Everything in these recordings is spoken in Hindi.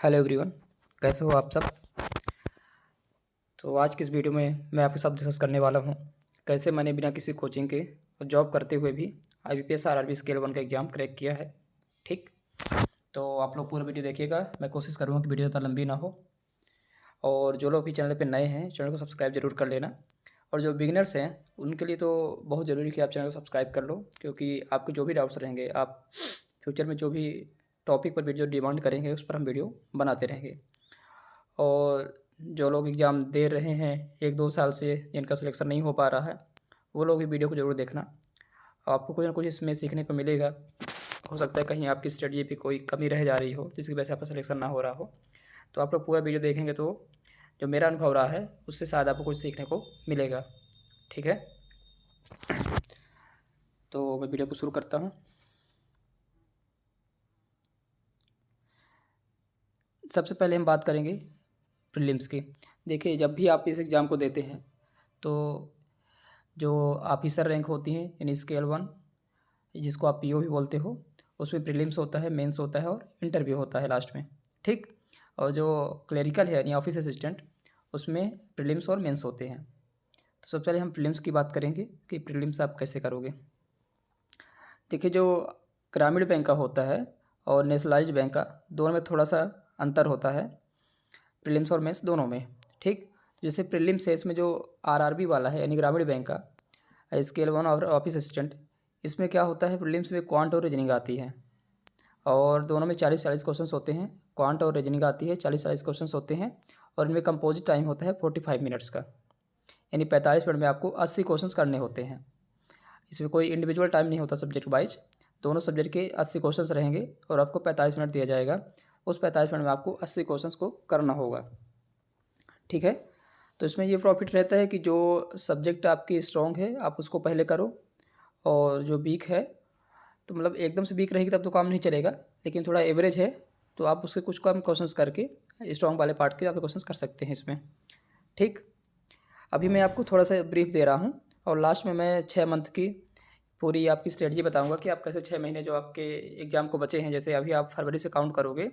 हेलो एवरीवन, कैसे हो आप सब। तो आज की इस वीडियो में मैं आपके साथ डिस्कस करने वाला हूँ कैसे मैंने बिना किसी कोचिंग के और जॉब करते हुए भी IBPS RRB स्केल 1 का एग्ज़ाम क्रैक किया है। ठीक, तो आप लोग पूरा वीडियो देखिएगा। मैं कोशिश करूँगा कि वीडियो ज़्यादा लंबी ना हो, और जो लोग भी चैनल पर नए हैं चैनल को सब्सक्राइब जरूर कर लेना, और जो बिगिनर्स हैं उनके लिए तो बहुत ज़रूरी है कि आप चैनल को सब्सक्राइब कर लो, क्योंकि आपके जो भी डाउट्स रहेंगे, आप फ्यूचर में जो भी टॉपिक पर वीडियो डिमांड करेंगे उस पर हम वीडियो बनाते रहेंगे। और जो लोग एग्ज़ाम दे रहे हैं 1-2 साल से, जिनका सिलेक्शन नहीं हो पा रहा है, वो लोग भी वीडियो को ज़रूर देखना। आपको कुछ ना कुछ इसमें सीखने को मिलेगा। हो सकता है कहीं आपकी स्टडी पे कोई कमी रह जा रही हो जिसकी वजह से आपका सिलेक्शन ना हो रहा हो। तो आप लोग पूरा वीडियो देखेंगे तो जो मेरा अनुभव रहा है उससे शायद आपको कुछ सीखने को मिलेगा। ठीक है, तो मैं वीडियो को शुरू करता हूँ। सबसे पहले हम बात करेंगे प्रीलिम्स की। देखिए, जब भी आप इस एग्ज़ाम को देते हैं तो जो ऑफिसर रैंक होती है यानी स्केल 1, जिसको आप PO भी बोलते हो, उसमें प्रीलिम्स होता है, मेंस होता है और इंटरव्यू होता है लास्ट में। ठीक, और जो क्लरिकल है यानी ऑफिस असिस्टेंट, उसमें प्रीलिम्स और मेंस होते हैं। तो सबसे पहले हम प्रीलिम्स की बात करेंगे कि प्रीलिम्स आप कैसे करोगे। देखिए, जो ग्रामीण बैंक का होता है और नेशनलाइज्ड बैंक का, दोनों में थोड़ा सा अंतर होता है, प्रीलिम्स और मेंस दोनों में। ठीक, जैसे प्रीलिम्स है, इसमें जो RRB वाला है यानी ग्रामीण बैंक का स्केल 1 और ऑफिस असिस्टेंट, इसमें क्या होता है, प्रीलिम्स में क्वांट और रीजनिंग आती है, और दोनों में 40-40 क्वेश्चंस होते हैं। क्वांट और रीजनिंग आती है, 40-40 क्वेश्चंस होते हैं, और इनमें कंपोजिट टाइम होता है 45 मिनट्स का, यानी 45 मिनट में आपको 80 क्वेश्चंस करने होते हैं। इसमें कोई इंडिविजुअल टाइम नहीं होता सब्जेक्ट वाइज, दोनों सब्जेक्ट के 80 क्वेश्चंस रहेंगे और आपको 45 मिनट दिया जाएगा। उस 45 मिनट में आपको 80 क्वेश्चंस को करना होगा। ठीक है, तो इसमें ये प्रॉफिट रहता है कि जो सब्जेक्ट आपकी स्ट्रॉन्ग है आप उसको पहले करो, और जो वीक है, तो मतलब एकदम से वीक रहेगी तब तो काम नहीं चलेगा, लेकिन थोड़ा एवरेज है तो आप उसके कुछ कम क्वेश्चंस करके स्ट्रॉन्ग वाले पार्ट के ज़्यादा क्वेश्चंस कर सकते हैं इसमें। ठीक, अभी मैं आपको थोड़ा सा ब्रीफ दे रहा हूँ, और लास्ट में मैं 6 मंथ की पूरी आपकी स्ट्रेटजी बताऊंगा कि आप कैसे 6 महीने जो आपके एग्ज़ाम को बचे हैं, जैसे अभी आप फरवरी से काउंट करोगे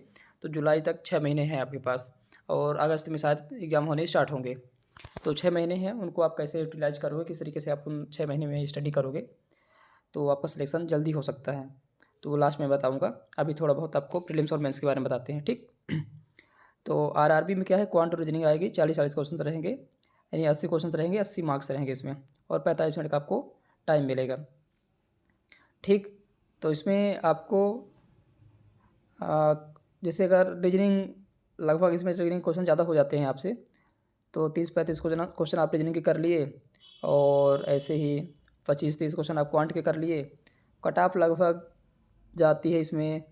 तो जुलाई तक 6 महीने हैं आपके पास, और अगस्त में शायद एग्ज़ाम होने स्टार्ट होंगे। तो 6 महीने हैं, उनको आप कैसे यूटिलाइज करोगे, किस तरीके से आप उन 6 महीने में स्टडी करोगे तो आपका सिलेक्शन जल्दी हो सकता है, तो वो लास्ट में बताऊँगा। अभी थोड़ा बहुत आपको प्रीलिम्स और मेंस के बारे में बताते हैं। ठीक, तो RRB में क्या है, क्वांट और रीजनिंग आएगी, 40-40 क्वेश्चन रहेंगे, यानी 80 क्वेश्चन रहेंगे, 80 मार्क्स रहेंगे इसमें, और 45 मिनट का आपको टाइम मिलेगा। ठीक, तो इसमें आपको जैसे अगर रीजनिंग, लगभग इसमें रीजनिंग क्वेश्चन ज़्यादा हो जाते हैं आपसे, तो 30-35 क्वेश्चन आप रीजनिंग के कर लिए, और ऐसे ही 25-30 क्वेश्चन आप क्वांट के कर लिए। कट ऑफ लगभग जाती है इसमें,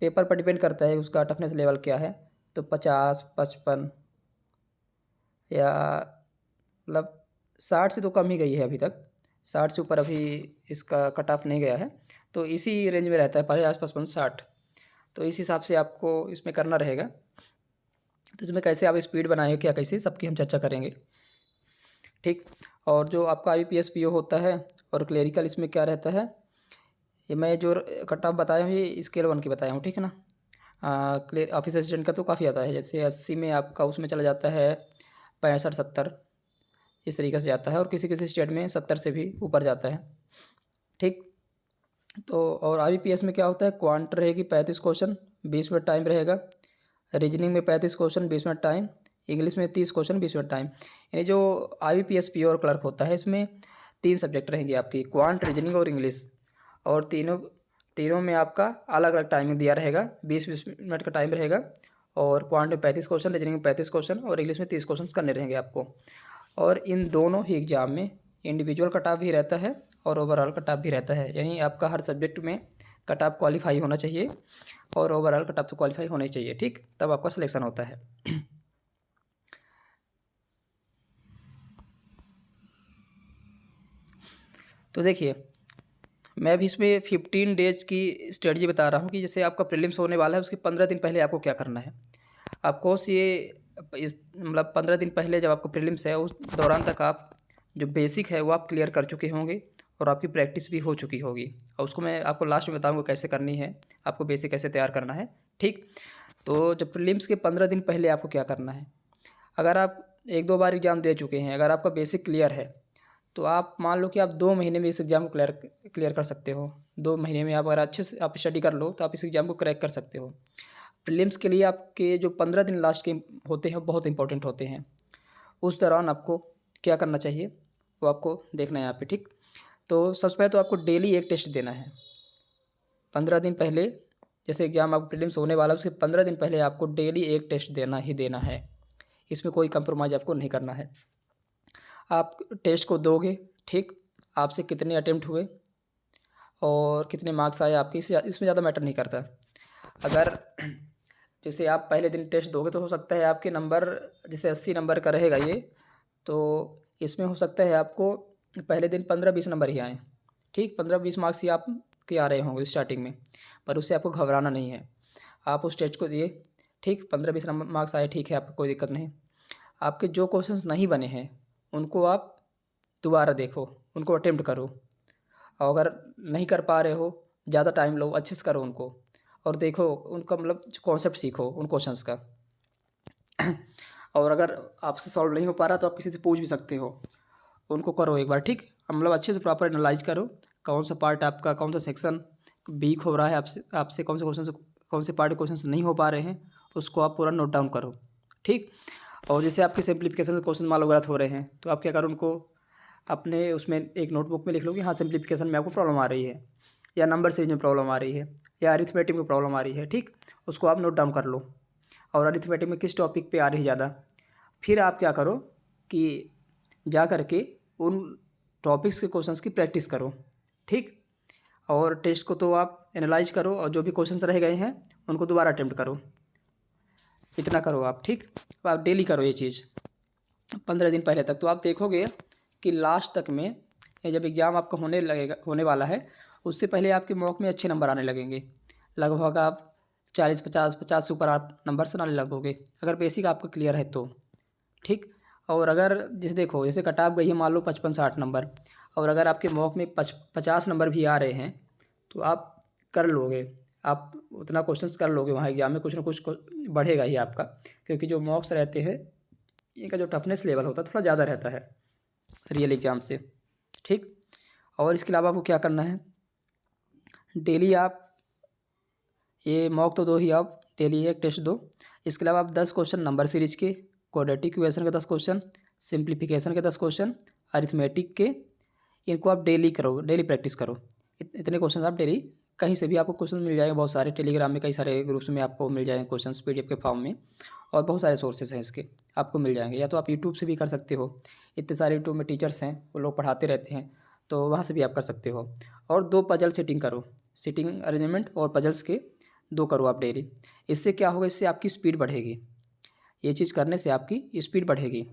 पेपर पर डिपेंड करता है उसका टफनेस लेवल क्या है, तो 50-55 या मतलब 60 से तो कम ही गई है अभी तक, 60 से ऊपर अभी इसका कट ऑफ नहीं गया है, तो इसी रेंज में रहता है 50-55-60। तो इस हिसाब से आपको इसमें करना रहेगा। तो इसमें कैसे आप स्पीड बनाएंगे, क्या कैसे, सबकी हम चर्चा करेंगे। ठीक, और जो आपका IBPS PO होता है और क्लेरिकल, इसमें क्या रहता है, ये मैं जो कट ऑफ बताया हूँ ये स्केल 1 की बताया हूँ, ठीक है ना। ऑफिस असिस्टेंट का तो काफ़ी आता है, जैसे 80 में आपका उसमें चला जाता है 65-70, इस तरीके से जाता है, और किसी किसी स्टेट में 70 से भी ऊपर जाता है। ठीक, तो और IBPS में क्या होता है, क्वांट रहेगी 35 क्वेश्चन, 20 मिनट टाइम रहेगा, रीजनिंग में 35 क्वेश्चन, 20 मिनट टाइम, इंग्लिश में 30 क्वेश्चन, 20 मिनट टाइम। यानी जो IBPS PO और क्लर्क होता है, इसमें 3 सब्जेक्ट रहेंगे आपकी, क्वांट, रीजनिंग और इंग्लिश, और तीनों तीनों में आपका अलग अलग टाइमिंग दिया रहेगा, 20-20 मिनट का टाइम रहेगा, और क्वांट में 35 क्वेश्चन, रीजनिंग में 35 क्वेश्चन, और इंग्लिश में 30 क्वेश्चन करने रहेंगे आपको। और इन दोनों ही एग्ज़ाम में इंडिविजुअल कट ऑफ भी रहता है और ओवरऑल कट ऑफ भी रहता है, यानी आपका हर सब्जेक्ट में कट ऑफ क्वालिफाई होना चाहिए और ओवरऑल कट ऑफ तो क्वालिफाई होना ही चाहिए। ठीक, तब आपका सिलेक्शन होता है। तो देखिए, मैं भी इसमें 15 डेज़ की स्ट्रेटजी बता रहा हूँ कि जैसे आपका प्रीलिम्स होने वाला है उसके 15 दिन पहले आपको क्या करना है। आपको इस मतलब 15 दिन पहले जब आपको प्रीलिम्स है उस दौरान तक आप जो बेसिक है वो आप क्लियर कर चुके होंगे, और आपकी प्रैक्टिस भी हो चुकी होगी, और उसको मैं आपको लास्ट में बताऊँगा कैसे करनी है, आपको बेसिक कैसे तैयार करना है, ठीक। तो जब प्रीलिम्स के 15 दिन पहले आपको क्या करना है, अगर आप 1-2 बार एग्ज़ाम दे चुके हैं, अगर आपका बेसिक क्लियर है, तो आप मान लो कि आप 2 महीने में इस एग्ज़ाम को क्लियर कर सकते हो। 2 महीने में आप अगर अच्छे से आप स्टडी कर लो, तो आप इस एग्ज़ाम को क्रैक कर सकते हो। प्रीलिम्स के लिए आपके जो 15 दिन लास्ट के होते हैं, बहुत इंपॉर्टेंट होते हैं। उस दौरान आपको क्या करना चाहिए, वो आपको देखना है यहाँ पे, ठीक। तो सबसे पहले तो आपको डेली एक टेस्ट देना है। 15 दिन पहले, जैसे एग्ज़ाम आपका प्रीलिम्स होने वाला है, उसके 15 दिन पहले आपको डेली एक टेस्ट देना ही देना है। इसमें कोई कंप्रोमाइज़ आपको नहीं करना है। आप टेस्ट को दोगे, ठीक। आपसे कितने अटेम्प्ट हुए और कितने मार्क्स आए आपके, इसमें ज़्यादा मैटर नहीं करता। अगर जैसे आप पहले दिन टेस्ट दोगे, तो हो सकता है आपके नंबर, जैसे 80 नंबर का रहेगा ये, तो इसमें हो सकता है आपको पहले दिन 15-20 नंबर ही आएँ, ठीक। 15-20 मार्क्स ही आपके आ रहे होंगे स्टार्टिंग में, पर उससे आपको घबराना नहीं है। आप उस टेस्ट को दिए, ठीक, 15-20 नंबर मार्क्स आए, ठीक है, आपको कोई दिक्कत नहीं। आपके जो क्वेश्चंस नहीं बने हैं, उनको आप दोबारा देखो, उनको अटेम्प्ट करो, और अगर नहीं कर पा रहे हो, ज़्यादा टाइम लो, अच्छे से करो उनको, और देखो उनका मतलब कॉन्सेप्ट सीखो उन क्वेश्चंस का। और अगर आपसे सॉल्व नहीं हो पा रहा, तो आप किसी से पूछ भी सकते हो, उनको करो एक बार, ठीक। मतलब अच्छे से प्रॉपर एनालाइज करो, कौन सा पार्ट आपका, कौन सा सेक्शन वीक हो रहा है आपसे कौन से क्वेश्चन, कौन से पार्ट क्वेश्चन नहीं हो पा रहे हैं, उसको आप पूरा नोट डाउन करो, ठीक। और जैसे आपके सिंप्लीफिकेशन के क्वेश्चन मान लो गलत हो रहे हैं, तो आप क्या करो, उनको अपने उसमें एक नोटबुक में लिख लो कि हाँ, सिंप्लीफिकेशन में आपको प्रॉब्लम आ रही है, या नंबर सीरीज में प्रॉब्लम आ रही है, या अरिथमेटिक में प्रॉब्लम आ रही है, ठीक। उसको आप नोट डाउन कर लो, और अरिथमेटिक में किस टॉपिक पे आ रही है ज़्यादा। फिर आप क्या करो कि जा कर के उन टॉपिक्स के क्वेश्चंस की प्रैक्टिस करो, ठीक। और टेस्ट को तो आप एनालाइज करो, और जो भी क्वेश्चंस रह गए हैं उनको दोबारा अटेम्प्ट करो। इतना करो आप, ठीक। तो आप डेली करो ये चीज़ 15 दिन पहले तक, तो आप देखोगे कि लास्ट तक में, ये जब एग्ज़ाम आपका होने वाला है, उससे पहले आपके मॉक में अच्छे नंबर आने लगेंगे। लगभग आप 40-50 से ऊपर आप नंबर से आने लगोगे, अगर बेसिक आपका क्लियर है तो, ठीक। और अगर जैसे देखो, जैसे कट ऑफ गई है मान लो 55-60 नंबर, और अगर आपके मॉक में 50 नंबर भी आ रहे हैं, तो आप कर लोगे, आप उतना क्वेश्चंस कर लोगे, वहाँ एग्जाम में कुछ ना कुछ बढ़ेगा ही आपका, क्योंकि जो मॉक्स रहते हैं, इनका जो टफनेस लेवल होता है थोड़ा ज़्यादा रहता है रियल एग्ज़ाम से, ठीक। और इसके अलावा आपको क्या करना है, डेली आप ये मॉक तो दो ही, आप डेली एक टेस्ट दो। इसके अलावा आप 10 क्वेश्चन नंबर सीरीज के, क्वाड्रेटिक इक्वेशन के 10 क्वेश्चन, सिंप्लीफिकेशन के 10 क्वेश्चन, अरिथमेटिक के, इनको आप डेली करो, डेली प्रैक्टिस करो। इतने क्वेश्चन आप डेली, कहीं से भी आपको क्वेश्चन मिल जाएंगे, बहुत सारे टेलीग्राम में कई सारे ग्रुप्स में आपको मिल जाएंगे क्वेश्चन PDF के फॉर्म में, और बहुत सारे सोर्सेज हैं इसके, आपको मिल जाएंगे। या तो आप यूट्यूब से भी कर सकते हो, इतने सारे यूट्यूब में टीचर्स हैं, वो लोग पढ़ाते रहते हैं, तो वहाँ से भी आप कर सकते हो। और 2 पजल सेटिंग करो, सीटिंग अरेंजमेंट और पजल्स के 2 करो आप डेली। इससे क्या होगा, इससे आपकी स्पीड बढ़ेगी, ये चीज़ करने से आपकी स्पीड बढ़ेगी।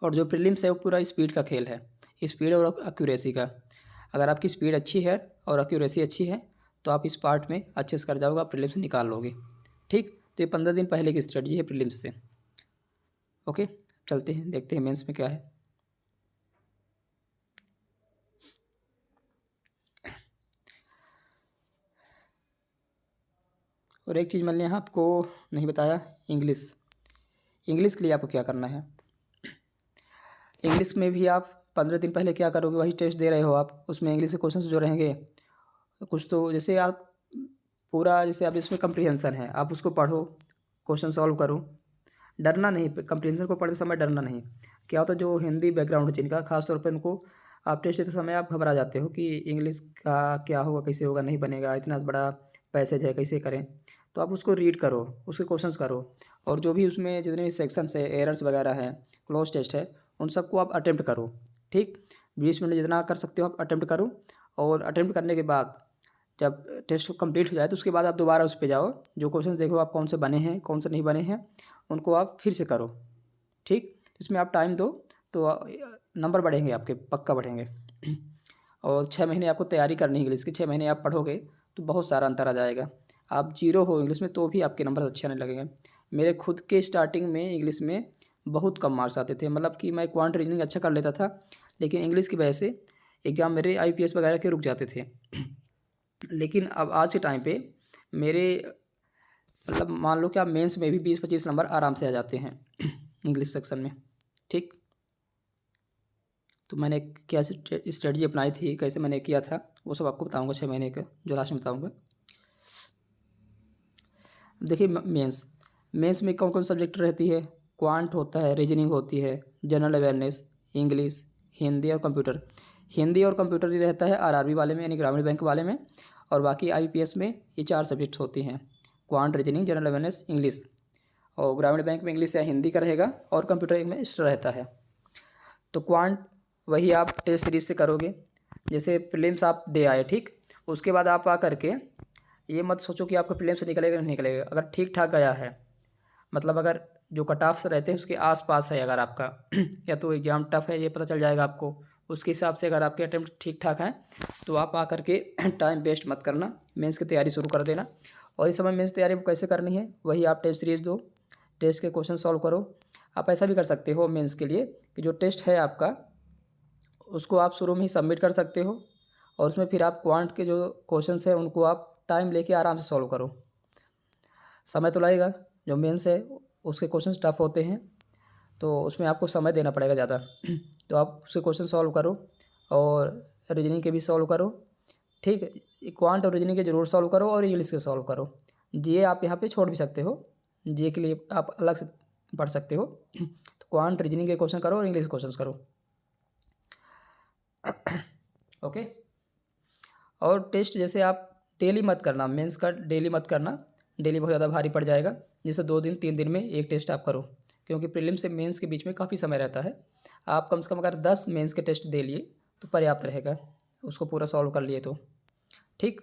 और जो प्रीलिम्स है वो पूरा स्पीड का खेल है, स्पीड और एक्यूरेसी का। अगर आपकी स्पीड अच्छी है और एक्यूरेसी अच्छी है, तो आप इस पार्ट में अच्छे से कर जाओगे, आप प्रीलिम्स निकाल लोगे, ठीक। तो ये 15 दिन पहले की स्ट्रेटजी है प्रीलिम्स से। ओके, चलते हैं, देखते हैं मेंस में क्या है। और एक चीज़ मैंने यहाँ आपको नहीं बताया, इंग्लिश के लिए आपको क्या करना है। इंग्लिश में भी आप 15 दिन पहले क्या करोगे, वही टेस्ट दे रहे हो आप, उसमें इंग्लिश के क्वेश्चंस जो रहेंगे, कुछ तो जैसे आप पूरा, जैसे आप इसमें कंप्रीहेंसन है, आप उसको पढ़ो, क्वेश्चन सॉल्व करो, डरना नहीं, कंप्रीहेंसन को पढ़ते समय डरना नहीं। क्या होता है, जो हिंदी बैकग्राउंड है जिनका, खासतौर पर उनको आप टेस्ट देते समय आप घबरा जाते हो कि इंग्लिश का क्या होगा, कैसे होगा, नहीं बनेगा, इतना बड़ा पैसेज है, कैसे करें। तो आप उसको रीड करो, उसके क्वेश्चंस करो, और जो भी उसमें जितने भी सेक्शंस है, एरर्स वगैरह हैं, क्लोज टेस्ट है, उन सबको आप अटेम्प्ट करो, ठीक। 20 मिनट जितना कर सकते हो आप अटेम्प्ट करो, और अटेम्प्ट करने के बाद जब टेस्ट कंप्लीट हो जाए, तो उसके बाद आप दोबारा उस पे जाओ, जो क्वेश्चन देखो आप कौन से बने हैं, कौन से नहीं बने हैं, उनको आप फिर से करो, ठीक। इसमें आप टाइम दो, तो नंबर बढ़ेंगे आपके, पक्का बढ़ेंगे। और 6 महीने आपको तैयारी करनी है इंग्लिश की, 6 महीने आप पढ़ोगे तो बहुत सारा अंतर आ जाएगा। आप जीरो हो इंग्लिश में तो भी आपके नंबर अच्छे आने लगेंगे। मेरे खुद के स्टार्टिंग में इंग्लिश में बहुत कम मार्क्स आते थे, मतलब कि मैं क्वांट रीजनिंग अच्छा कर लेता था, लेकिन इंग्लिश की वजह से एग्ज़ाम मेरे IPS वगैरह के रुक जाते थे। लेकिन अब आज के टाइम पे मेरे मतलब मान लो कि आप मेंस में भी 20-25 नंबर आराम से आ जाते हैं इंग्लिश सेक्शन में। ठीक, तो मैंने क्या स्ट्रेटजी अपनाई थी, कैसे मैंने किया था, वो सब आपको बताऊंगा 6 महीने का, जो लास्ट में बताऊंगा। देखिए मेंस में कौन कौन सब्जेक्ट रहती है? क्वांट होता है, रीजनिंग होती है, जनरल अवेयरनेस, इंग्लिश, हिंदी और कंप्यूटर। हिंदी और कंप्यूटर ही रहता है RRB वाले में, यानी ग्रामीण बैंक वाले में, और बाकी IPS में ये 4 सब्जेक्ट होती हैं, quant, reasoning, general awareness, English. और ग्रामीण बैंक में इंग्लिश या हिंदी का रहेगा, और कंप्यूटर में एक्स्ट्रा रहता है। तो क्वांट वही आप टेस्ट सीरीज से करोगे, जैसे प्रीलिम्स आप दे आए, ठीक, उसके बाद आप आ करके ये मत सोचो कि आपका प्रीलिम्स निकलेगा नहीं निकलेगा। अगर ठीक ठाक गया है, मतलब अगर जो कट ऑफ्स रहते हैं उसके आसपास है अगर आपका या तो एग्ज़ाम टफ है, ये पता चल जाएगा आपको। उसके हिसाब से अगर आपके अटेम्प्ट ठीक ठाक हैं तो आप आ करके टाइम वेस्ट मत करना, मेंस की तैयारी शुरू कर देना। और इस समय मेंस तैयारी कैसे करनी है, वही आप टेस्ट सीरीज दो, टेस्ट के क्वेश्चन सॉल्व करो। आप ऐसा भी कर सकते हो मेंस के लिए कि जो टेस्ट है आपका उसको आप शुरू में ही सबमिट कर सकते हो, और उसमें फिर आप क्वांट के जो क्वेश्चंस है उनको आप टाइम लेके आराम से सॉल्व करो। समय तो लगेगा, जो मेंस है उसके क्वेश्चंस टफ होते हैं, तो उसमें आपको समय देना पड़ेगा ज़्यादा तो आप उसके क्वेश्चन सॉल्व करो, और रीजनिंग के भी सॉल्व करो। ठीक है, क्वांट और रीजनिंग के जरूर सॉल्व करो, और इंग्लिश के सॉल्व करो। जीए आप यहाँ पे छोड़ भी सकते हो, जीए के लिए आप अलग से पढ़ सकते हो। तो क्वांट रीजनिंग के क्वेश्चन करो और इंग्लिश क्वेश्चन करो। ओके। और टेस्ट जैसे आप डेली मत करना, मेंस का डेली मत करना, डेली बहुत ज़्यादा भारी पड़ जाएगा। जैसे 2 दिन 3 दिन में एक टेस्ट आप करो, क्योंकि प्रीलिम से मेंस के बीच में काफ़ी समय रहता है। आप कम से कम अगर 10 मेंस के टेस्ट दे लिए तो पर्याप्त रहेगा, उसको पूरा सॉल्व कर लिए तो। ठीक,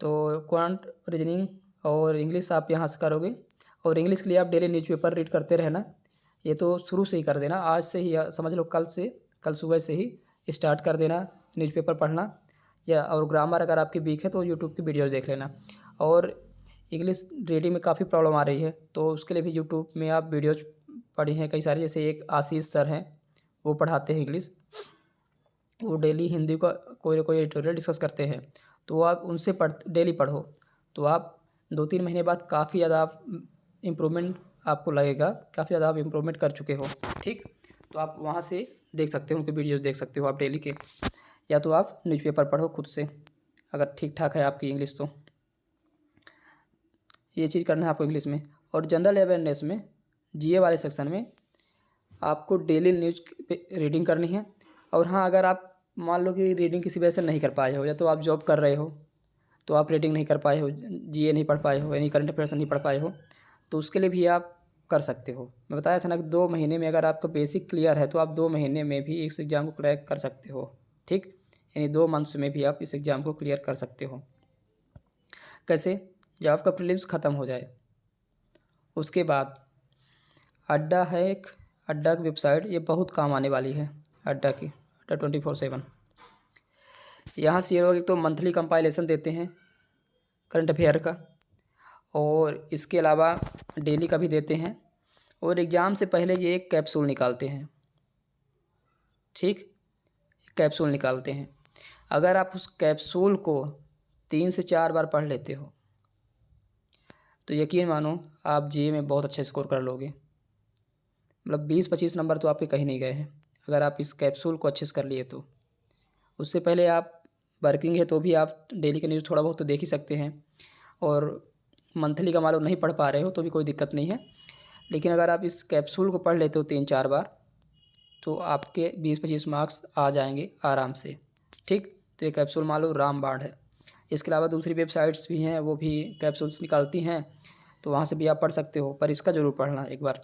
तो क्वांट, रीजनिंग और इंग्लिश आप यहाँ से करोगे। और इंग्लिश के लिए आप डेली न्यूज़पेपर रीड करते रहना, ये तो शुरू से ही कर देना, आज से ही समझ लो, कल सुबह से ही स्टार्ट कर देना न्यूज़पेपर पढ़ना। या और ग्रामर अगर आपकी वीक है तो यूट्यूब की वीडियोज़ देख लेना। और इंग्लिश रीडिंग में काफ़ी प्रॉब्लम आ रही है, तो उसके लिए भी यूट्यूब में आप वीडियोज़ पढ़ी हैं कई सारी, जैसे एक आशीष सर हैं, वो पढ़ाते हैं इंग्लिश, वो डेली हिंदी का कोई ना कोई एडिटोरियल डिस्कस करते हैं, तो आप उनसे डेली पढ़ो, तो आप 2-3 महीने बाद काफ़ी ज़्यादा आप इम्प्रूवमेंट आपको लगेगा, काफ़ी ज़्यादा आप इम्प्रूवमेंट कर चुके हो। ठीक, तो आप वहाँ से देख सकते हो, उनके वीडियोज़ देख सकते हो आप डेली के, या तो आप न्यूज़पेपर पढ़ो खुद से, अगर ठीक ठाक है आपकी इंग्लिश तो। ये चीज़ करना है आपको इंग्लिश में। और जनरल अवेयरनेस में, जीए वाले सेक्शन में आपको डेली न्यूज़ पे रीडिंग करनी है। और हाँ, अगर आप मान लो कि रीडिंग किसी वजह से नहीं कर पाए हो, या तो आप जॉब कर रहे हो तो आप रीडिंग नहीं कर पाए हो, जीए नहीं पढ़ पाए हो, यानी करंट अफेयर्स नहीं पढ़ पाए हो, तो उसके लिए भी आप कर सकते हो। मैं बताया था ना कि 2 महीने में अगर आपका बेसिक क्लियर है तो आप 2 महीने में भी इस एग्ज़ाम को क्रैक कर सकते हो। ठीक, यानी 2 मंथ्स में भी आप इस एग्ज़ाम को क्लियर कर सकते हो। कैसे? जब आपका प्रीलिम्स ख़त्म हो जाए उसके बाद अड्डा है एक, अड्डा की वेबसाइट, ये बहुत काम आने वाली है अड्डा की, अड्डा 24/7। यहाँ से ये लोग एक तो मंथली कंपाइलेशन देते हैं करंट अफेयर का, और इसके अलावा डेली का भी देते हैं, और एग्ज़ाम से पहले ये एक कैप्सूल निकालते हैं। ठीक, कैप्सूल निकालते हैं। अगर आप उस कैप्सूल को 3 से 4 बार पढ़ लेते हो तो यकीन मानो आप जीए में बहुत अच्छा स्कोर कर लोगे। मतलब 20-25 नंबर तो आपके कहीं नहीं गए हैं अगर आप इस कैप्सूल को अच्छे से कर लिए तो। उससे पहले आप वर्किंग है तो भी आप डेली का न्यूज़ थोड़ा बहुत तो देख ही सकते हैं, और मंथली का मालूम नहीं पढ़ पा रहे हो तो भी कोई दिक्कत नहीं है। लेकिन अगर आप इस कैप्सूल को पढ़ लेते हो 3-4 बार तो आपके 20-25 मार्क्स आ जाएंगे आराम से। ठीक, तो ये कैप्सूल मान लो रामबाण है। इसके अलावा दूसरी वेबसाइट्स भी हैं, वो भी कैप्सूल्स निकालती हैं, तो वहाँ से भी आप पढ़ सकते हो, पर इसका ज़रूर पढ़ना एक बार।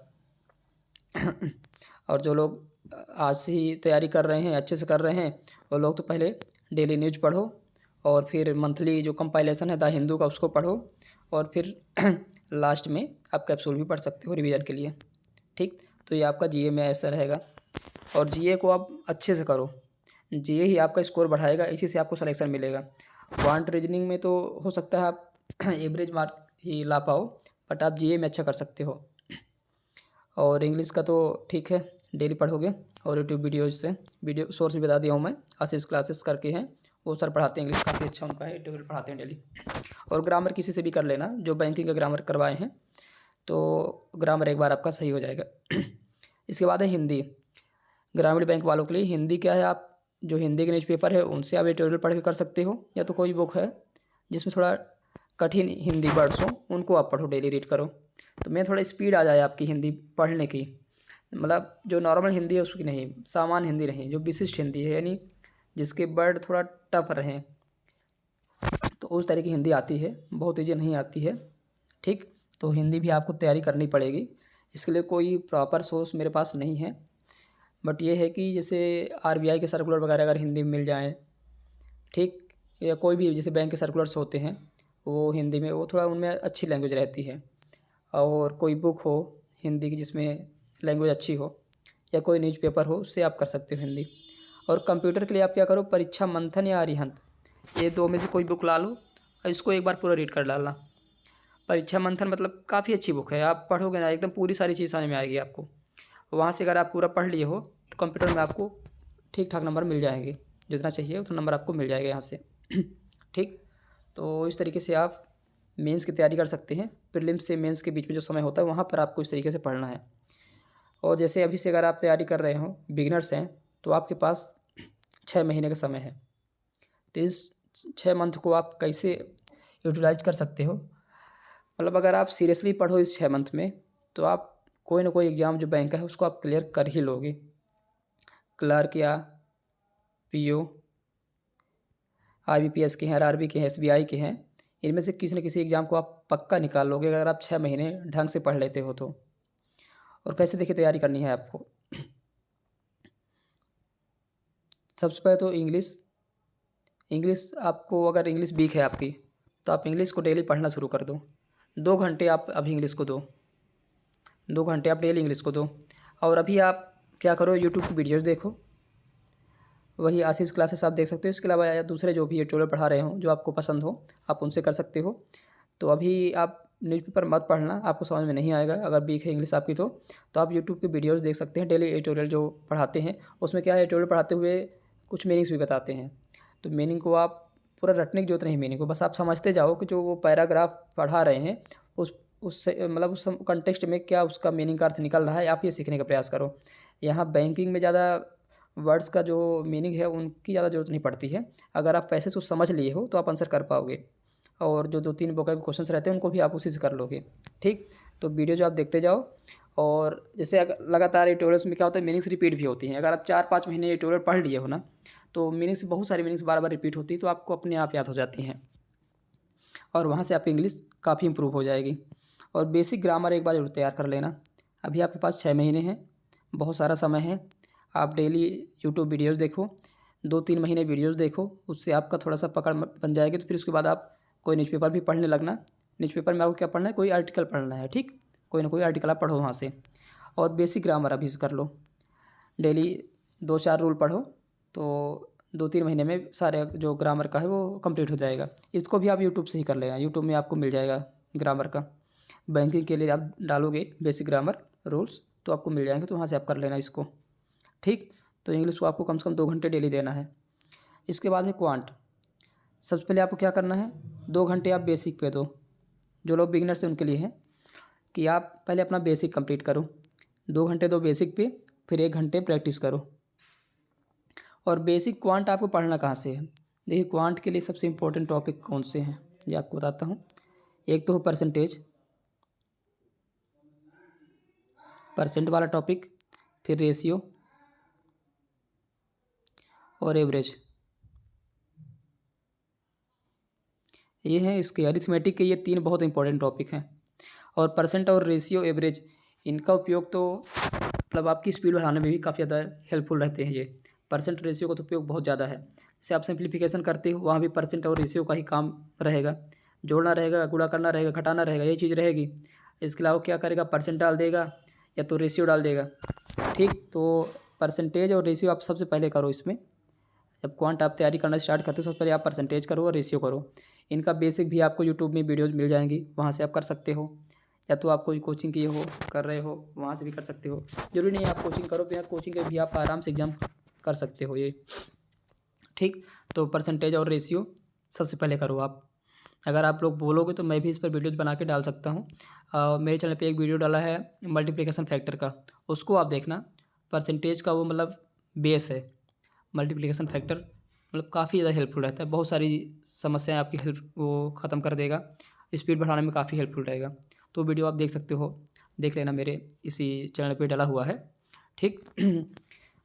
और जो लोग आज से ही तैयारी कर रहे हैं, अच्छे से कर रहे हैं, वो लोग तो पहले डेली न्यूज़ पढ़ो, और फिर मंथली जो कंपाइलेशन है द हिंदू का उसको पढ़ो, और फिर लास्ट में आप कैप्सूल भी पढ़ सकते हो रिवीजन के लिए। ठीक, तो ये आपका जीए में ऐसा रहेगा। और जीए को आप अच्छे से करो, जीए ही आपका स्कोर बढ़ाएगा, इसी से आपको सिलेक्शन मिलेगा। क्वांट रीजनिंग में तो हो सकता है आप एवरेज मार्क ही ला पाओ, बट आप जीए में अच्छा कर सकते हो। और इंग्लिश का तो ठीक है, डेली पढ़ोगे और यूट्यूब वीडियोज़ से, वीडियो सोर्स भी बता दिया हूँ मैं, आशीष क्लासेस करके हैं, वो सर पढ़ाते हैं इंग्लिश, काफ़ी अच्छा उनका है, ट्यूटोरियल पढ़ाते हैं डेली। और ग्रामर किसी से भी कर लेना, जो बैंकिंग का ग्रामर करवाए हैं, तो ग्रामर एक बार आपका सही हो जाएगा। इसके बाद है हिंदी। ग्रामीण बैंक वालों के लिए हिंदी क्या है, आप जो हिंदी के न्यूज़पेपर है उनसे आप ट्यूटोरियल पढ़ के कर सकते हो, या तो कोई बुक है जिसमें थोड़ा कठिन हिंदी वर्ड्स हो, उनको आप पढ़ो, डेली रीड करो, तो मैं थोड़ा स्पीड आ जाए आपकी हिंदी पढ़ने की। मतलब जो नॉर्मल हिंदी है उसकी नहीं, सामान्य हिंदी नहीं, जो विशिष्ट हिंदी है, यानी जिसके वर्ड थोड़ा टफ रहें, तो उस तरह की हिंदी आती है, बहुत ईजी नहीं आती है। ठीक, तो हिंदी भी आपको तैयारी करनी पड़ेगी, इसके लिए कोई प्रॉपर सोर्स मेरे पास नहीं है, बट ये है कि जैसे आरबीआई के सर्कुलर वगैरह अगर हिंदी में मिल जाएँ, ठीक, या कोई भी जैसे बैंक के सर्कुलर्स होते हैं वो हिंदी में, वो थोड़ा उनमें अच्छी लैंग्वेज रहती है, और कोई बुक हो हिंदी की जिसमें लैंग्वेज अच्छी हो, या कोई न्यूज़पेपर हो, उससे आप कर सकते हो हिंदी। और कंप्यूटर के लिए आप क्या करो, परीक्षा मंथन या अरिहंत, ये दो में से कोई बुक ला लो और इसको एक बार पूरा रीड कर डालना। परीक्षा मंथन मतलब काफ़ी अच्छी बुक है, आप पढ़ोगे ना एकदम पूरी सारी चीज़ समझ में आएगी आपको। वहाँ से अगर आप पूरा पढ़ लिए हो तो कंप्यूटर में आपको ठीक ठाक नंबर मिल जाएंगे, जितना चाहिए उतना नंबर आपको मिल जाएगा यहाँ से। ठीक, तो इस तरीके से आप मेंस की तैयारी कर सकते हैं। प्रीलिम्स से मेंस के बीच में जो समय होता है वहाँ पर आपको इस तरीके से पढ़ना है। और जैसे अभी से अगर आप तैयारी कर रहे हो, बिगिनर्स हैं, तो आपके पास 6 महीने का समय है, तो इस 6 मंथ को आप कैसे यूटिलाइज कर सकते हो, मतलब अगर आप सीरियसली पढ़ो इस 6 मंथ में, तो आप कोई ना कोई एग्ज़ाम जो बैंक का है उसको आप क्लियर कर ही लोगे। क्लर्क या पीओ, आईबीपीएस के हैं, आरआरबी के हैं, एसबीआई के हैं, इनमें से किसी न किसी एग्ज़ाम को आप पक्का निकाल लोगे अगर आप 6 महीने ढंग से पढ़ लेते हो तो। और कैसे देखिए तैयारी करनी है आपको, सबसे पहले तो इंग्लिश आपको, अगर इंग्लिश वीक है आपकी, तो आप इंग्लिश को डेली पढ़ना शुरू कर दो। 2 घंटे आप अभी इंग्लिश को दो, 2 घंटे आप डेली इंग्लिश को दो। और अभी आप क्या करो, यूट्यूब की वीडियोज़ देखो, वही आशीष क्लासेस आप देख सकते हो। इसके अलावा या दूसरे जो भी ट्यूटोरियल पढ़ा रहे हो जो आपको पसंद हो, आप उनसे कर सकते हो। तो अभी आप न्यूज़पेपर मत पढ़ना, आपको समझ में नहीं आएगा अगर वीक है इंग्लिश आपकी, तो आप यूट्यूब की वीडियोज़ देख सकते हैं। डेली ट्यूटोरियल जो पढ़ाते हैं उसमें क्या है, ट्यूटोरियल पढ़ाते हुए कुछ मीनिंग्स भी बताते हैं, तो मीनिंग को आप पूरा रटने की जरूरत नहीं, मीनिंग को बस आप समझते जाओ कि जो वो पैराग्राफ पढ़ा रहे हैं उससे मतलब उस कंटेक्स्ट में क्या उसका मीनिंग का अर्थ निकल रहा है, आप ये सीखने का प्रयास करो। यहाँ बैंकिंग में ज़्यादा वर्ड्स का जो मीनिंग है उनकी ज़्यादा ज़रूरत नहीं पड़ती है, अगर आप पैसे से समझ लिए हो तो आप आंसर कर पाओगे, और जो 2-3 वोकैब क्वेश्चंस रहते हैं उनको भी आप उसी से कर लोगे। ठीक, तो वीडियो जो आप देखते जाओ, और जैसे अगर लगातार ट्यूटोरियल्स में क्या होता है, मीनिंग्स रिपीट भी होती हैं। अगर आप 4-5 महीने ये ट्यूटोरियल पढ़ लिए हो ना, तो मीनिंग्स, बहुत सारी मीनिंग्स बार बार रिपीट होती है, तो आपको अपने आप याद हो जाती हैं, और वहाँ से आपकी इंग्लिश काफ़ी इंप्रूव हो जाएगी। और बेसिक ग्रामर एक बार जरूर तैयार कर लेना। अभी आपके पास 6 महीने हैं, बहुत सारा समय है। आप डेली यूट्यूब वीडियोज़ देखो, 2-3 महीने वीडियोज़ देखो, उससे आपका थोड़ा सा पकड़ बन जाएगी। तो फिर उसके बाद आप कोई न्यूज़पेपर भी पढ़ने लगना। न्यूज़पेपर में आपको क्या पढ़ना है, कोई आर्टिकल पढ़ना है, ठीक, कोई ना कोई आर्टिकल आप पढ़ो वहाँ से। और बेसिक ग्रामर अभी से कर लो, डेली 2-4 रूल पढ़ो, तो 2-3 महीने में सारे जो ग्रामर का है वो कंप्लीट हो जाएगा। इसको भी आप यूट्यूब से ही कर लेना, यूट्यूब में आपको मिल जाएगा ग्रामर का। बैंकिंग के लिए आप डालोगे बेसिक ग्रामर रूल्स तो आपको मिल जाएंगे, तो वहाँ से आप कर लेना इसको। ठीक, तो इंग्लिश को आपको कम से कम 2 घंटे डेली देना है। इसके बाद है क्वांट। सबसे पहले आपको क्या करना है, 2 घंटे आप बेसिक पे दो। जो लोग बिगिनर्स हैं उनके लिए है कि आप पहले अपना बेसिक कंप्लीट करो, 2 घंटे दो बेसिक पे, फिर 1 घंटे प्रैक्टिस करो। और बेसिक क्वांट आपको पढ़ना कहाँ से है, देखिए क्वांट के लिए सबसे इम्पोर्टेंट टॉपिक कौन से हैं ये आपको बताता हूँ। एक तो हो परसेंट वाला टॉपिक, फिर रेशियो और एवरेज, ये हैं इसके अरिथमेटिक के ये 3 बहुत इंपॉर्टेंट टॉपिक हैं। और परसेंट और रेशियो एवरेज, इनका उपयोग तो मतलब आपकी स्पीड बढ़ाने में भी काफ़ी ज़्यादा हेल्पफुल रहते हैं ये। परसेंट रेशियो का तो उपयोग बहुत ज़्यादा है, जैसे आप सिंप्लीफिकेशन करते हो वहाँ भी परसेंट और रेशियो का ही काम रहेगा, जोड़ना रहेगा, गुणा करना रहेगा, घटाना रहेगा, ये चीज़ रहेगी। इसके अलावा क्या करेगा, परसेंट डाल देगा या तो रेशियो डाल देगा। ठीक, तो परसेंटेज और रेशियो आप सबसे पहले करो इसमें। जब क्वांट आप तैयारी करना स्टार्ट करते हो सबसे पहले आप परसेंटेज करो और रेशियो करो। इनका बेसिक भी आपको यूट्यूब में वीडियोज़ मिल जाएंगी, वहाँ से आप कर सकते हो। या तो आप कोई कोचिंग किए हो, कर रहे हो, वहाँ से भी कर सकते हो। ज़रूरी नहीं आप कोचिंग करो, बिना कोचिंग के भी आप आराम से एग्ज़ाम कर सकते हो ये, ठीक। तो परसेंटेज और रेशियो सबसे पहले करो आप। अगर आप लोग बोलोगे तो मैं भी इस पर वीडियोज़ बना के डाल सकता हूँ। मेरे चैनल पे एक वीडियो डाला है मल्टीप्लिकेशन फैक्टर का, उसको आप देखना। परसेंटेज का वो मतलब बेस है। मल्टीप्लिकेशन फैक्टर मतलब काफ़ी ज़्यादा हेल्पफुल रहता है, बहुत सारी समस्याएं आपकी हेल्प वो ख़त्म कर देगा, स्पीड बढ़ाने में काफ़ी हेल्पफुल रहेगा। तो वीडियो आप देख सकते हो, देख लेना, मेरे इसी चैनल पे डाला हुआ है, ठीक।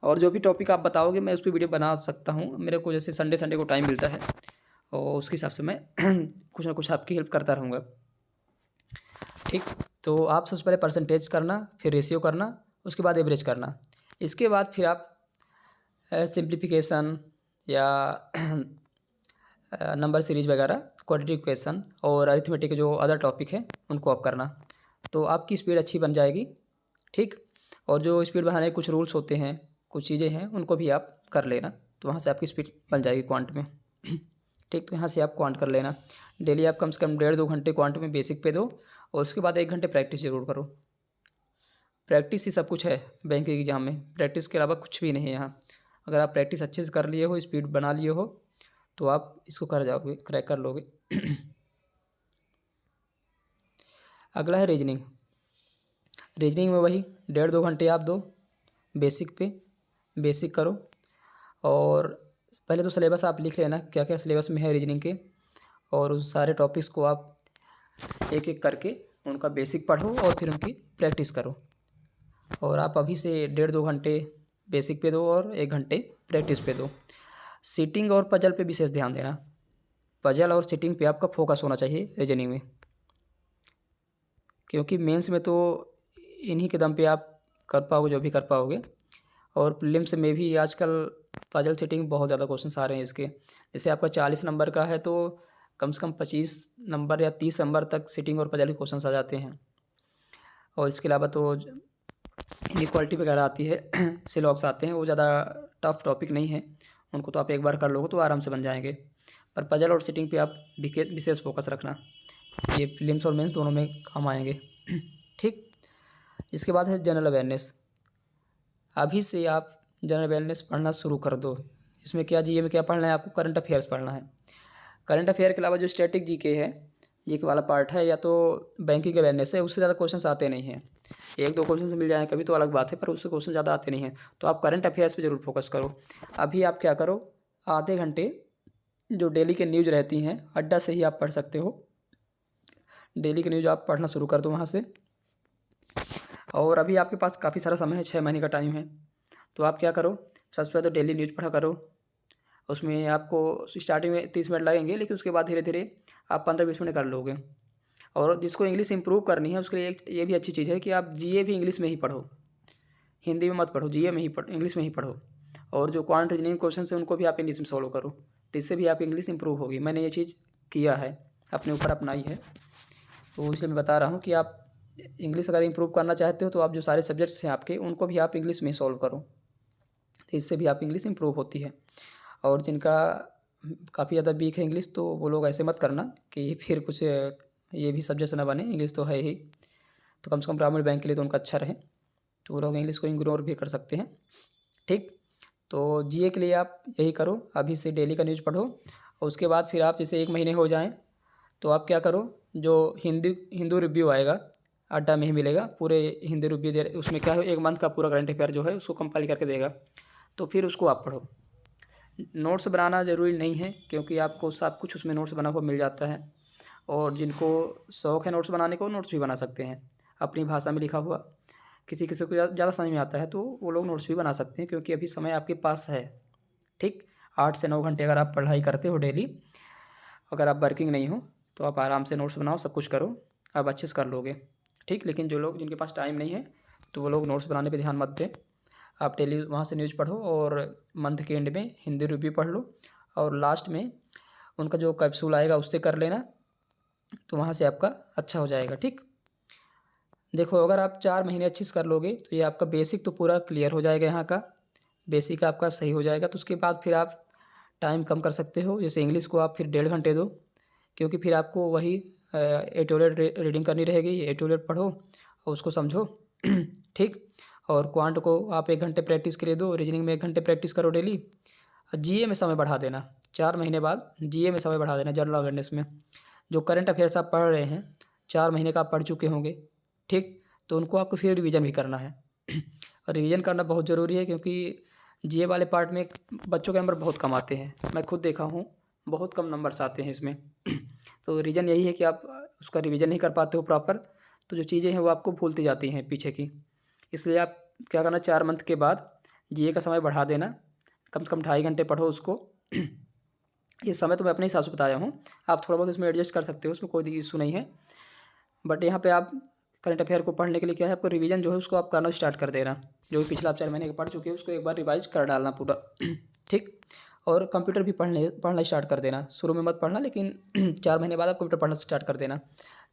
और जो भी टॉपिक आप बताओगे मैं उस पर वीडियो बना सकता हूँ। मेरे को जैसे संडे संडे को टाइम मिलता है और उसके हिसाब से मैं कुछ ना कुछ आपकी हेल्प करता रहूँगा, ठीक। तो आप सबसे पहले परसेंटेज करना, फिर रेशियो करना, उसके बाद एवरेज करना। इसके बाद फिर आप सिंप्लीफिकेशन या नंबर सीरीज वगैरह, क्वाड्रेटिक इक्वेशन और अरिथमेटिक जो अदर टॉपिक है उनको आप करना, तो आपकी स्पीड अच्छी बन जाएगी, ठीक। और जो स्पीड बढ़ाने के कुछ रूल्स होते हैं, कुछ चीज़ें हैं, उनको भी आप कर लेना, तो वहाँ से आपकी स्पीड बन जाएगी क्वांट में, ठीक। तो यहाँ से आप क्वांट कर लेना। डेली आप कम से कम 1.5-2 घंटे क्वांट में बेसिक पे दो, और उसके बाद 1 घंटे प्रैक्टिस ज़रूर करो। प्रैक्टिस ही सब कुछ है बैंक के एग्ज़ाम में, प्रैक्टिस के अलावा कुछ भी नहीं है यहाँ। अगर आप प्रैक्टिस अच्छे से कर लिए हो, स्पीड बना लिए हो, तो आप इसको कर जाओगे, क्रैक कर लोगे। अगला है रीजनिंग। रीजनिंग में वही 1.5-2 घंटे आप दो बेसिक पे, बेसिक करो। और पहले तो सिलेबस आप लिख लेना क्या क्या सिलेबस में है रीजनिंग के, और उन सारे टॉपिक्स को आप एक एक करके उनका बेसिक पढ़ो और फिर उनकी प्रैक्टिस करो। और आप अभी से 1.5-2 घंटे बेसिक पे दो और 1 घंटे प्रैक्टिस पे दो। सीटिंग और पजल पे विशेष ध्यान देना। पजल और सीटिंग पे आपका फोकस होना चाहिए रीजनिंग में, क्योंकि मेंस में तो इन्हीं के दम पे आप कर पाओगे जो भी कर पाओगे। और प्रीलिम्स में भी आजकल पजल सीटिंग बहुत ज़्यादा क्वेश्चन आ रहे हैं इसके। जैसे आपका 40 नंबर का है तो कम से कम 25 नंबर या 30 नंबर तक सीटिंग और पजल के क्वेश्चन आ जाते हैं। और इसके अलावा तो इनइक्वालिटी वगैरह आती है, सिलॉक्स आते हैं, वो ज़्यादा टफ टॉपिक नहीं है, उनको तो आप एक बार कर लोगे तो आराम से बन जाएंगे। पर पजल और सीटिंग पे आप विशेष फोकस रखना, ये प्रीलिम्स और मेंस दोनों में काम आएंगे, ठीक। इसके बाद है जनरल अवेयरनेस। अभी से आप जनरल अवेयरनेस पढ़ना शुरू कर दो। इसमें क्या, जीए में क्या पढ़ना है आपको, करंट अफेयर्स पढ़ना है। करंट अफेयर के अलावा जो स्टैटिक जीके है, जीके वाला पार्ट है, या तो बैंकिंग अवेयरनेस है, उससे ज़्यादा क्वेश्चंस आते नहीं हैं। 1-2 क्वेश्चन मिल जाएँ कभी तो अलग बात है, पर उससे क्वेश्चन ज़्यादा आते नहीं हैं। तो आप करंट अफेयर्स पे ज़रूर फोकस करो। अभी आप क्या करो, आधे घंटे जो डेली के न्यूज़ रहती हैं, अड्डा से ही आप पढ़ सकते हो। डेली के न्यूज़ आप पढ़ना शुरू कर दो वहाँ से। और अभी आपके पास काफ़ी सारा समय है, 6 महीने का टाइम है। तो आप क्या करो, सबसे पहले तो डेली न्यूज़ पढ़ा करो। उसमें आपको स्टार्टिंग में 30 मिनट लगेंगे, लेकिन उसके बाद धीरे धीरे आप 15-20 मिनट कर लोगे। और जिसको इंग्लिश इंप्रूव करनी है उसके लिए ये भी अच्छी चीज़ है कि आप जीए भी इंग्लिश में ही पढ़ो, हिंदी में मत पढ़ो, जीए में ही पढ़ो, इंग्लिश में ही पढ़ो। और जो क्वांट रीजनिंग क्वेश्चन है उनको भी आप इंग्लिश में सॉल्व करो, तो इससे भी आपकी इंग्लिश इंप्रूव होगी। मैंने ये चीज़ किया है, अपने ऊपर अपनाई है, तो इसलिए मैं बता रहा हूँ कि आप इंग्लिश अगर इंप्रूव करना चाहते हो तो आप जो सारे सब्जेक्ट्स हैं आपके उनको भी आप इंग्लिश में सॉल्व करो, तो इससे भी आप इंग्लिश इंप्रूव होती है। और जिनका काफ़ी ज़्यादा वीक है इंग्लिश, तो वो लोग ऐसे मत करना कि फिर कुछ ये भी सब्जेक्ट ना बने, इंग्लिश तो है ही, तो कम से कम ग्रामीण बैंक के लिए तो उनका अच्छा रहे, तो वो लोग इंग्लिश को इग्नोर भी कर सकते हैं, ठीक। तो जीए के लिए आप यही करो, अभी से डेली का न्यूज़ पढ़ो। और उसके बाद फिर आप जैसे 1 महीने हो जाएँ तो आप क्या करो, जो हिंदू रिव्यू आएगा अड्डा में ही मिलेगा, पूरे हिंदी रिव्यू दे, उसमें क्या है 1 मंथ का पूरा करंट अफेयर जो है उसको कंपाइल करके देगा, तो फिर उसको आप पढ़ो। नोट्स बनाना ज़रूरी नहीं है, क्योंकि आपको सब कुछ उसमें नोट्स बना हुआ मिल जाता है। और जिनको शौक़ है नोट्स बनाने को, नोट्स भी बना सकते हैं अपनी भाषा में लिखा हुआ। किसी किसी को ज़्यादा समझ में आता है तो वो लोग नोट्स भी बना सकते हैं, क्योंकि अभी समय आपके पास है, ठीक। 8 से 9 घंटे अगर आप पढ़ाई करते हो डेली, अगर आप वर्किंग नहीं हो तो आप आराम से नोट्स बनाओ, सब कुछ करो, आप अच्छे से कर लोगे, ठीक। लेकिन जो लोग जिनके पास टाइम नहीं है तो वो लोग नोट्स बनाने पे ध्यान मत दें। आप डेली वहाँ से न्यूज़ पढ़ो और मंथ के एंड में हिंदी रिव्यू पढ़ लो, और लास्ट में उनका जो कैप्सूल आएगा उससे कर लेना, तो वहाँ से आपका अच्छा हो जाएगा, ठीक। देखो अगर आप 4 महीने अच्छे से कर लोगे तो ये आपका बेसिक तो पूरा क्लियर हो जाएगा, यहाँ का बेसिक आपका सही हो जाएगा। तो उसके बाद फिर आप टाइम कम कर सकते हो, जैसे इंग्लिश को आप फिर 1.5 घंटे दो, क्योंकि फिर आपको वही एटोलेट रीडिंग करनी रहेगी, एटोलेट पढ़ो और उसको समझो। ठीक। और क्वांट को आप 1 घंटे प्रैक्टिस के लिए दो, रीजनिंग में 1 घंटे प्रैक्टिस करो डेली। और जीए में समय बढ़ा देना, 4 महीने बाद जीए में समय बढ़ा देना, जनरल अवेयरनेस में। जो करंट अफेयर्स आप पढ़ रहे हैं 4 महीने का आप पढ़ चुके होंगे, ठीक, तो उनको आपको फिर रिवीजन भी करना है। और रिवीजन करना बहुत ज़रूरी है, क्योंकि जीए वाले पार्ट में बच्चों के नंबर बहुत कम आते हैं, मैं खुद देखा हूँ, बहुत कम नंबर्स आते हैं इसमें। तो रीज़न यही है कि आप उसका रिवीजन नहीं कर पाते हो प्रॉपर, तो जो चीज़ें हैं वो आपको भूलती जाती हैं पीछे की। इसलिए आप क्या करना, 4 मंथ के बाद जीए का समय बढ़ा देना, कम से कम 2.5 घंटे पढ़ो उसको। ये समय तो मैं अपने हिसाब से बताया हूँ, आप थोड़ा बहुत इसमें एडजस्ट कर सकते हो, उसमें कोई इशू नहीं है। बट यहाँ पे आप करंट अफेयर को पढ़ने के लिए क्या है, आपको रिवीजन जो है उसको आप करना स्टार्ट कर देना। जो भी पिछला आप 4 महीने के पढ़ चुके हैं उसको एक बार रिवाइज कर डालना पूरा। ठीक। और कंप्यूटर भी पढ़ना स्टार्ट कर देना, शुरू में मत पढ़ना, लेकिन 4 महीने बाद आप कंप्यूटर पढ़ना स्टार्ट कर देना।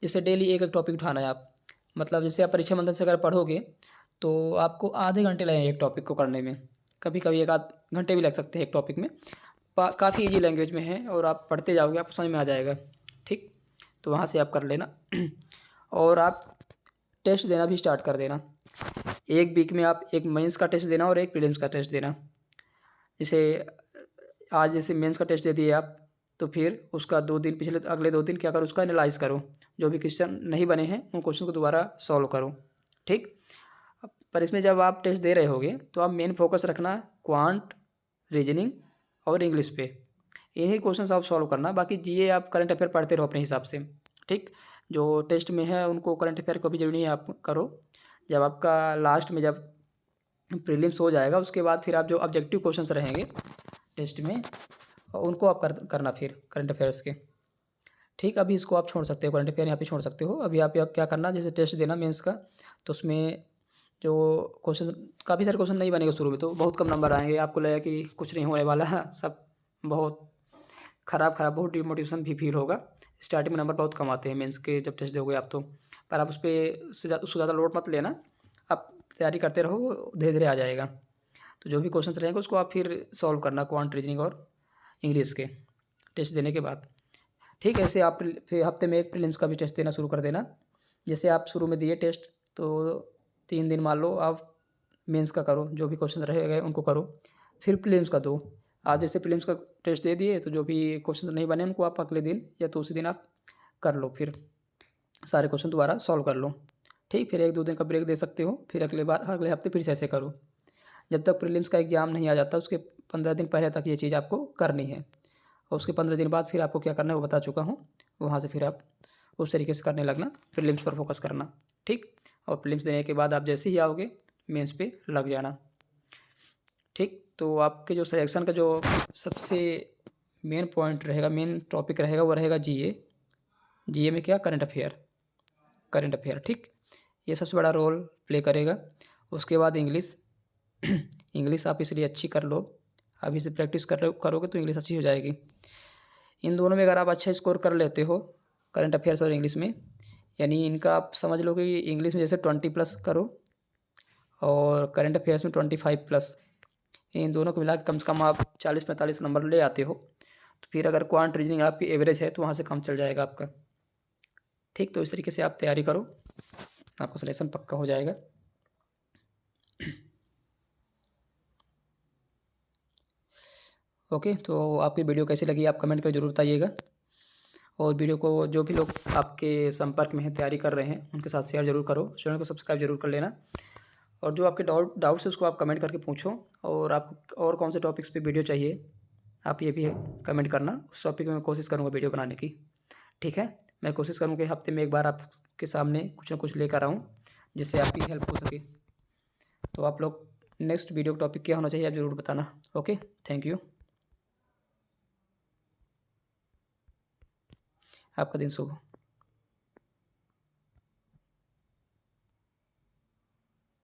जैसे डेली एक टॉपिक उठाना है आप, मतलब जैसे आप परीक्षा मंथन से अगर पढ़ोगे तो आपको आधे घंटे लगेंगे एक टॉपिक को करने में, कभी कभी 1 आध घंटे भी लग सकते हैं एक टॉपिक में। काफ़ी ईजी लैंग्वेज में है और आप पढ़ते जाओगे, आपको समझ में आ जाएगा। ठीक। तो वहाँ से आप कर लेना। और आप टेस्ट देना भी स्टार्ट कर देना। 1 वीक में आप एक मेंस का टेस्ट देना और एक प्रीलिम्स का टेस्ट देना। जैसे आज जैसे मेंस का टेस्ट दे दिए आप, तो फिर उसका 2 दिन अगले 2 दिन क्या करो, उसका एनालाइज करो, जो भी क्वेश्चन नहीं बने हैं उन क्वेश्चन को दोबारा सॉल्व करो। ठीक। पर इसमें जब आप टेस्ट दे रहे होगे तो आप मेन फोकस रखना क्वांट, रीजनिंग और इंग्लिश पे, इन्हीं क्वेश्चन आप सॉल्व करना। बाकी जीए आप करंट अफेयर पढ़ते रहो अपने हिसाब से। ठीक। जो टेस्ट में है उनको करंट अफेयर को भी जरूरी है आप करो। जब आपका लास्ट में जब प्रीलिम्स हो जाएगा उसके बाद फिर आप जो ऑब्जेक्टिव क्वेश्चंस रहेंगे टेस्ट में उनको आप करना फिर करंट अफेयर्स के। ठीक। अभी इसको आप छोड़ सकते हो, करंट अफेयर यहाँ पे छोड़ सकते हो। अभी आप क्या करना, जैसे टेस्ट देना मेंस का, तो उसमें जो क्वेश्चन, काफ़ी सारे क्वेश्चन नहीं बनेंगे शुरू में, तो बहुत कम नंबर आएंगे, आपको लगेगा कि कुछ नहीं होने वाला है, सब बहुत ख़राब बहुत डिमोटिवेशन भी फील होगा। स्टार्टिंग में नंबर बहुत कम आते हैं मेंस के जब टेस्ट दोगे आप तो। पर आप उससे ज़्यादा लोड मत लेना, आप तैयारी करते रहो, धीरे धीरे आ जाएगा। तो जो भी क्वेश्चंस रहेंगे उसको आप फिर सॉल्व करना क्वांट, रीजनिंग और इंग्लिश के टेस्ट देने के बाद। ठीक है। ऐसे आप फिर हफ्ते में एक प्रीलिम्स का भी टेस्ट देना शुरू कर देना। जैसे आप शुरू में दिए टेस्ट तो 3 दिन मान लो आप मेंस का करो, जो भी क्वेश्चन रह गए उनको करो, फिर प्रीलिम्स का दो। आज जैसे प्रीलिम्स का टेस्ट दे दिए तो जो भी क्वेश्चन नहीं बने उनको आप अगले दिन या तो उसी दिन आप कर लो, फिर सारे क्वेश्चन दोबारा सॉल्व कर लो। ठीक। फिर 1-2 दिन का ब्रेक दे सकते हो, फिर अगले हफ्ते फिर से ऐसे करो। जब तक प्रीलिम्स का एग्ज़ाम नहीं आ जाता उसके 15 दिन पहले तक ये चीज़ आपको करनी है। और उसके 15 दिन बाद फिर आपको क्या करना है वो बता चुका हूँ, वहाँ से फिर आप उस तरीके से करने लगना, प्रीलिम्स पर फोकस करना। ठीक। और प्रीलिम्स देने के बाद आप जैसे ही आओगे मेंस पे लग जाना। ठीक। तो आपके जो सिलेक्शन का जो सबसे मेन पॉइंट रहेगा, मेन टॉपिक रहेगा, वो रहेगा जीए। जीए में क्या, करंट अफेयर। ठीक। ये सबसे बड़ा रोल प्ले करेगा। उसके बाद इंग्लिश। इंग्लिश आप इसलिए अच्छी कर लो, अभी से प्रैक्टिस करोगे तो इंग्लिश अच्छी हो जाएगी। इन दोनों में अगर आप अच्छा स्कोर कर लेते हो, करंट अफेयर्स और इंग्लिश में, यानी इनका आप समझ लो कि इंग्लिश में जैसे 20+ करो और करंट अफेयर्स में 25+, इन दोनों को मिला के कम से कम आप 40-45 नंबर ले आते हो, तो फिर अगर क्वांट, रीजनिंग आपकी एवरेज है तो वहाँ से कम चल जाएगा आपका। ठीक। तो इस तरीके से आप तैयारी करो, आपका सिलेक्शन पक्का हो जाएगा। ओके। तो आपकी वीडियो कैसी लगी आप कमेंट कर जरूर बताइएगा। और वीडियो को जो भी लोग आपके संपर्क में हैं, तैयारी कर रहे हैं, उनके साथ शेयर जरूर करो। चैनल को सब्सक्राइब जरूर कर लेना। और जो आपके डाउट्स है उसको आप कमेंट करके पूछो। और आप और कौन से टॉपिक्स पे वीडियो चाहिए आप ये भी कमेंट करना, उस टॉपिक में मैं कोशिश करूँगा वीडियो बनाने की। ठीक है। मैं कोशिश करूँगा कि हफ्ते में एक बार आपके सामने कुछ ना कुछ लेकर आऊँ जिससे आपकी हेल्प हो सके। तो आप लोग नेक्स्ट वीडियो टॉपिक क्या होना चाहिए आप ज़रूर बताना। ओके। Thank you. आपका दिन शुभ हो।